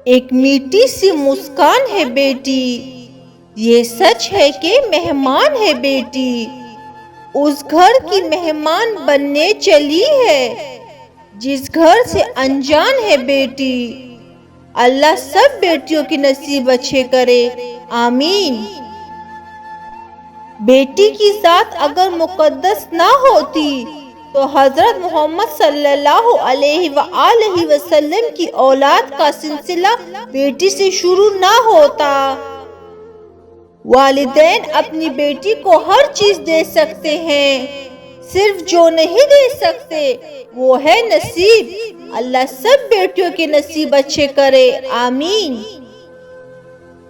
ایک میٹھی سی مسکان ہے بیٹی، یہ سچ ہے کہ مہمان ہے بیٹی، اس گھر کی مہمان بننے چلی ہے جس گھر سے انجان ہے بیٹی۔ اللہ سب بیٹیوں کی نصیب اچھے کرے، آمین۔ بیٹی کی ذات اگر مقدس نہ ہوتی تو حضرت محمد صلی اللہ علیہ وآلہ وسلم کی اولاد کا سلسلہ بیٹی سے شروع نہ ہوتا۔ والدین اپنی بیٹی کو ہر چیز دے سکتے ہیں، صرف جو نہیں دے سکتے وہ ہے نصیب۔ اللہ سب بیٹیوں کے نصیب اچھے کرے، آمین۔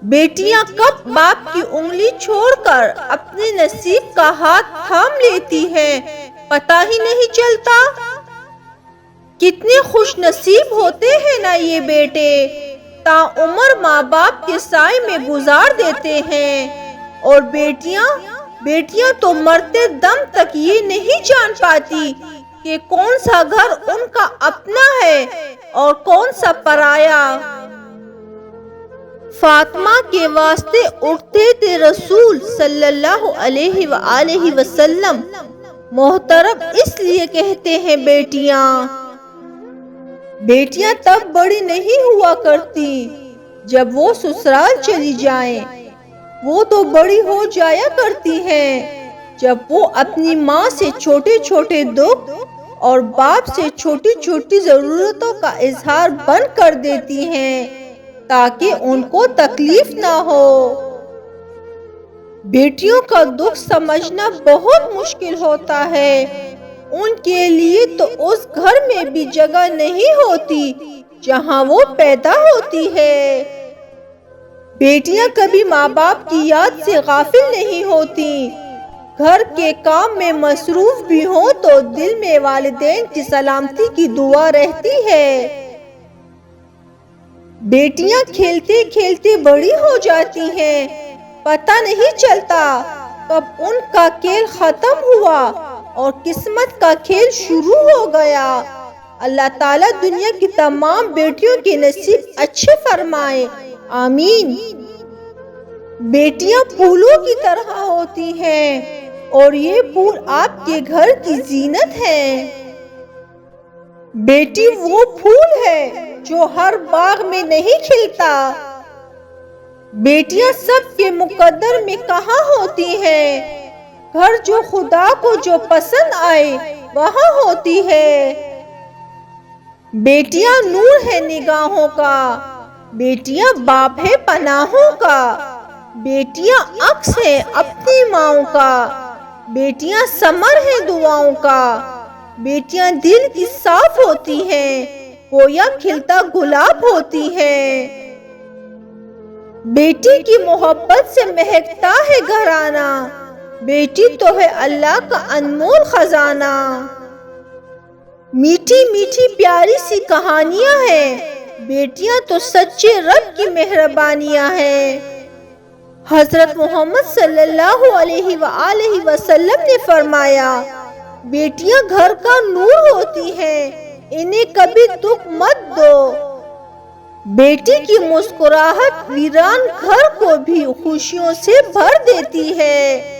بیٹیاں کب باپ کی انگلی چھوڑ کر اپنے نصیب کا ہاتھ تھام لیتی ہیں پتہ ہی نہیں چلتا۔ کتنے خوش نصیب ہوتے ہیں نا یہ بیٹے، تاعمر ماں باپ کے سائے میں گزار دیتے ہیں۔ اور بیٹیاں تو مرتے دم تک یہ نہیں جان پاتی کہ کون سا گھر ان کا اپنا ہے اور کون سا پرایا۔ فاطمہ کے واسطے اٹھتے تھے رسول صلی اللہ علیہ وآلہ وسلم۔ محترم اس لیے کہتے ہیں بیٹیاں تب بڑی نہیں ہوا کرتی جب وہ سسرال چلی جائیں، وہ تو بڑی ہو جایا کرتی ہیں جب وہ اپنی ماں سے چھوٹے چھوٹے دکھ اور باپ سے چھوٹی چھوٹی ضرورتوں کا اظہار بند کر دیتی ہیں تاکہ ان کو تکلیف نہ ہو۔ بیٹیوں کا دکھ سمجھنا بہت مشکل ہوتا ہے، ان کے لیے تو اس گھر میں بھی جگہ نہیں ہوتی جہاں وہ پیدا ہوتی ہے۔ بیٹیاں کبھی ماں باپ کی یاد سے غافل نہیں ہوتی، گھر کے کام میں مصروف بھی ہوں تو دل میں والدین کی سلامتی کی دعا رہتی ہے۔ بیٹیاں کھیلتے کھیلتے بڑی ہو جاتی ہیں، پتہ نہیں چلتا کب ان کا کھیل ختم ہوا اور قسمت کا کھیل شروع ہو گیا۔ اللہ تعالیٰ دنیا کی تمام بیٹیوں کے نصیب اچھے فرمائے، آمین۔ بیٹیاں پھولوں کی طرح ہوتی ہیں اور یہ پھول آپ کے گھر کی زینت ہے۔ بیٹی وہ پھول ہے جو ہر باغ میں نہیں کھلتا۔ بیٹیاں سب کے مقدر میں کہاں ہوتی ہیں، گھر جو خدا کو جو پسند آئے وہاں ہوتی ہے۔ بیٹیاں نور ہے نگاہوں کا، بیٹیاں باپ ہے پناہوں کا، بیٹیاں عکس ہے اپنی ماؤں کا، بیٹیاں ثمر ہے دعاؤں کا، بیٹیاں دل کی صاف ہوتی ہیں، گویا کھلتا گلاب ہوتی ہیں۔ بیٹی کی محبت سے مہکتا ہے گھرانہ، بیٹی تو ہے اللہ کا انمول خزانہ۔ میٹھی میٹھی پیاری سی کہانیاں ہیں، بیٹیاں تو سچے رب کی مہربانیاں ہیں۔ حضرت محمد صلی اللہ علیہ وآلہ وسلم نے فرمایا، بیٹیاں گھر کا نور ہوتی ہیں، انہیں کبھی دکھ مت دو۔ بیٹی کی مسکراہٹ ویران گھر کو بھی خوشیوں سے بھر دیتی ہے۔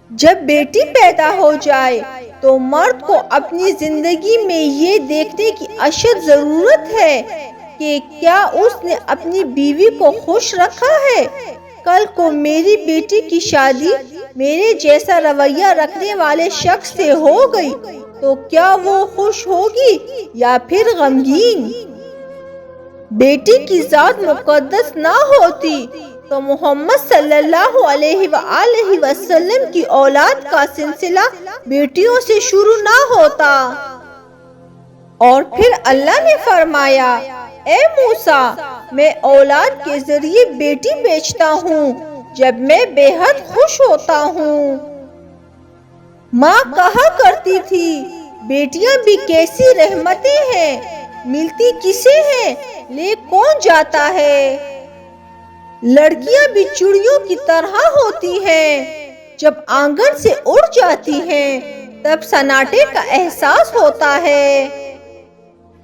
جب بیٹی پیدا ہو جائے تو مرد کو اپنی زندگی میں یہ دیکھنے کی اشد ضرورت ہے کہ کیا اس نے اپنی بیوی کو خوش رکھا ہے۔ کل کو میری بیٹی کی شادی میرے جیسا رویہ رکھنے والے شخص سے ہو گئی تو کیا وہ خوش ہوگی یا پھر غمگین۔ بیٹی کی ذات مقدس نہ ہوتی تو محمد صلی اللہ علیہ وآلہ وسلم کی اولاد کا سلسلہ بیٹیوں سے شروع نہ ہوتا۔ اور پھر اللہ نے فرمایا، اے موسیٰ، میں اولاد کے ذریعے بیٹی بھیجتا ہوں جب میں بے حد خوش ہوتا ہوں۔ ماں کہا کرتی تھی، بیٹیاں بھی کیسی رحمتیں ہیں، ملتی کسے ہیں لے کون جاتا ہے۔ لڑکیاں بھی چڑیوں کی طرح ہوتی ہیں، جب آنگن سے اڑ جاتی ہیں تب سناٹے کا احساس ہوتا ہے۔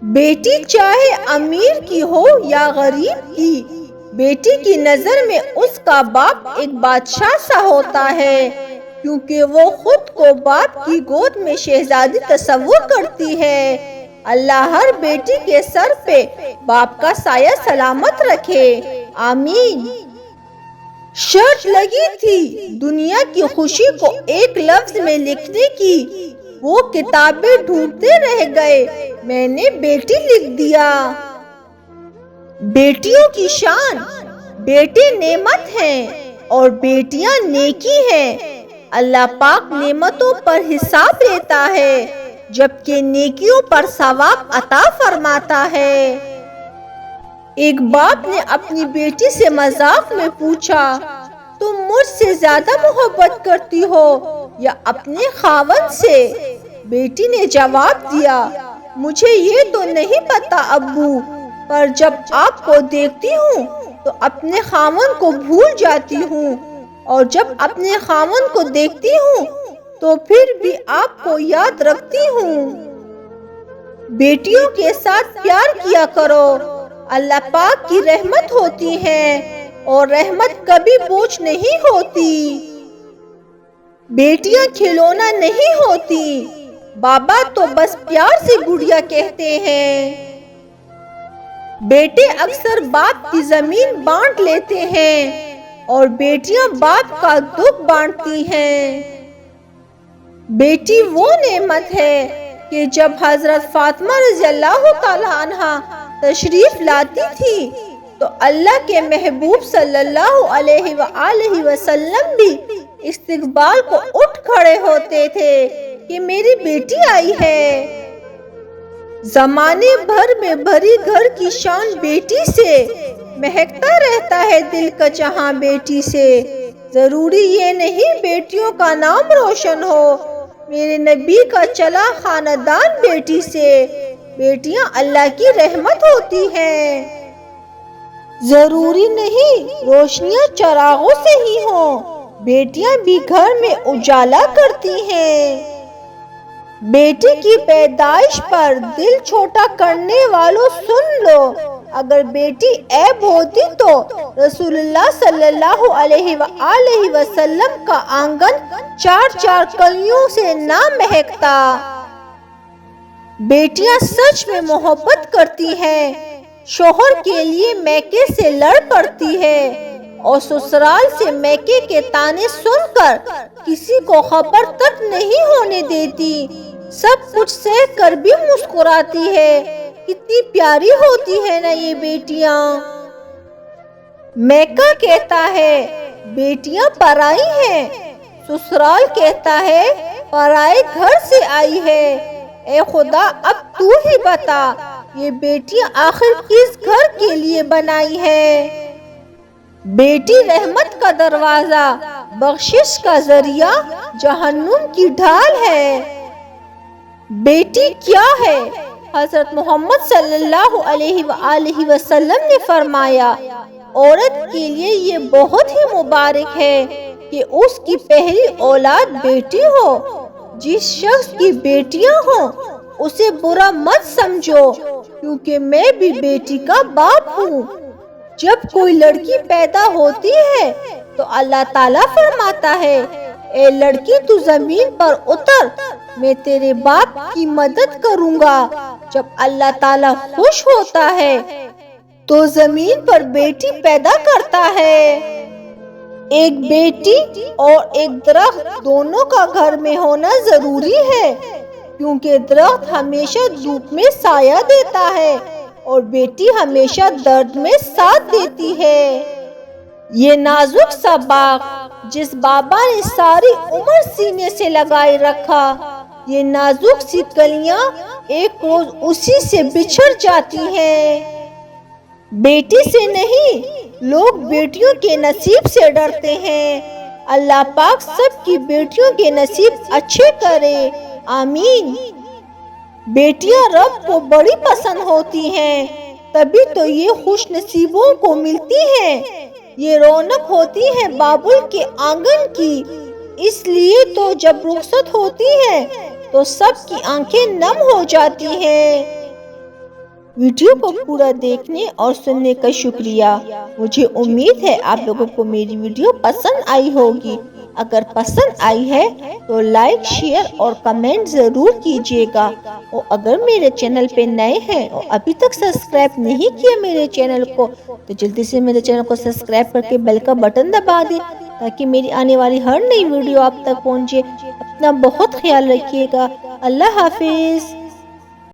بیٹی چاہے امیر کی ہو یا غریب کی، بیٹی کی نظر میں اس کا باپ ایک بادشاہ سا ہوتا ہے، کیونکہ وہ خود کو باپ کی گود میں شہزادی تصور کرتی ہے۔ اللہ ہر بیٹی کے سر پہ باپ کا سایہ سلامت رکھے، آمین۔ شرط لگی تھی دنیا کی خوشی کو ایک لفظ میں لکھنے کی، وہ کتابیں ڈھونڈتے رہ گئے، میں نے بیٹی لکھ دیا۔ بیٹیوں کی شان، بیٹے نعمت ہیں اور بیٹیاں نیکی ہیں۔ اللہ پاک نعمتوں پر حساب لیتا ہے، جبکہ نیکیوں پر ثواب عطا فرماتا ہے۔ ایک باپ نے اپنی بیٹی سے مذاق میں پوچھا، تم مجھ سے زیادہ محبت کرتی ہو یا اپنے خاوند سے؟ بیٹی نے جواب دیا، مجھے یہ تو نہیں پتا ابو، پر جب آپ کو دیکھتی ہوں تو اپنے خاوند کو بھول جاتی ہوں، اور جب اپنے خاوند کو دیکھتی ہوں تو پھر بھی آپ کو یاد رکھتی ہوں۔ بیٹیوں کے ساتھ پیار کیا کرو، اللہ پاک کی رحمت ہوتی ہے اور رحمت کبھی بوجھ نہیں ہوتی۔ بیٹیاں کھلونا نہیں ہوتی، بابا تو بس پیار سے گڑیا کہتے ہیں۔ بیٹے اکثر باپ کی زمین بانٹ لیتے ہیں اور بیٹیاں باپ کا دکھ بانٹتی ہیں۔ بیٹی وہ نعمت ہے کہ جب حضرت فاطمہ رضی اللہ تعالی عنہا تشریف لاتی تھی تو اللہ کے محبوب صلی اللہ علیہ وآلہ وسلم بھی استقبال کو اٹھ کھڑے ہوتے تھے کہ میری بیٹی آئی ہے۔ زمانے بھر میں بھری گھر کی شان بیٹی سے، مہکتا رہتا ہے دل کا جہاں بیٹی سے۔ ضروری یہ نہیں بیٹیوں کا نام روشن ہو، میرے نبی کا چلا خاندان بیٹی سے۔ بیٹیاں اللہ کی رحمت ہوتی ہیں، ضروری نہیں روشنیاں چراغوں سے ہی ہوں، بیٹیاں بھی گھر میں اجالا کرتی ہیں۔ بیٹی کی پیدائش پر دل چھوٹا کرنے والوں سن لو، اگر بیٹی عیب ہوتی تو رسول اللہ صلی اللہ علیہ وآلہ وسلم کا آنگن 4 کلیوں سے نہ مہکتا۔ بیٹیاں سچ میں محبت کرتی ہیں، شوہر کے لیے میکے سے لڑ پڑتی ہے اور سسرال سے میکے کے تانے سن کر کسی کو خبر تک نہیں ہونے دیتی، سب کچھ سہ کر بھی مسکراتی ہے۔ کتنی پیاری ہوتی ہے نا یہ بیٹیاں۔ میکہ کہتا ہے بیٹیاں پرائی ہیں، سسرال کہتا ہے پرائے گھر سے آئی ہے۔ اے خدا اب تو ہی بتا، یہ بیٹیاں آخر کس گھر کے لیے بنائی ہے؟ بیٹی رحمت کا دروازہ، بخشش کا ذریعہ، جہنم کی ڈھال ہے۔ بیٹی کیا ہے؟ حضرت محمد صلی اللہ علیہ وآلہ وسلم نے فرمایا، عورت کے لیے یہ بہت ہی مبارک ہے کہ اس کی پہلی اولاد بیٹی ہو۔ جس شخص کی بیٹیاں ہوں اسے برا مت سمجھو، کیونکہ میں بھی بیٹی کا باپ ہوں۔ جب کوئی لڑکی پیدا ہوتی ہے تو اللہ تعالیٰ فرماتا ہے، اے لڑکی تو زمین پر اتر، میں تیرے باپ کی مدد کروں گا۔ جب اللہ تعالیٰ خوش ہوتا ہے تو زمین پر بیٹی پیدا کرتا ہے۔ ایک بیٹی اور ایک درخت دونوں کا گھر میں ہونا ضروری ہے، کیونکہ درخت ہمیشہ دھوپ میں سایہ دیتا ہے اور بیٹی ہمیشہ درد میں ساتھ دیتی ہے۔ یہ نازک سا باغ جس بابا نے ساری عمر سینے سے لگائے رکھا، یہ نازک سی کلیاں ایک روز اسی سے بچھڑ جاتی ہیں۔ بیٹی سے نہیں، لوگ بیٹیوں کے نصیب سے ڈرتے ہیں۔ اللہ پاک سب کی بیٹیوں کے نصیب اچھے کرے، آمین۔ بیٹیاں رب کو بڑی پسند ہوتی ہیں، تبھی تو یہ خوش نصیبوں کو ملتی ہیں، یہ رونق ہوتی ہے بابل کے آنگن کی۔ اس لیے تو جب رخصت ہوتی ہیں تو سب کی آنکھیں نم ہو جاتی ہیں۔ ویڈیو کو پورا دیکھنے اور سننے کا شکریہ۔ مجھے امید ہے آپ لوگوں کو میری ویڈیو پسند آئی ہوگی۔ اگر پسند آئی ہے تو لائک، شیئر اور کمنٹ ضرور کیجیے گا، اور اگر میرے چینل پہ نئے ہیں اور ابھی تک سبسکرائب نہیں کیا میرے چینل کو تو جلدی سے میرے چینل کو سبسکرائب کر کے بیل کا بٹن دبا دیں تاکہ میری آنے والی ہر نئی ویڈیو آپ تک پہنچے۔ اپنا بہت خیال رکھیے گا۔ اللہ حافظ۔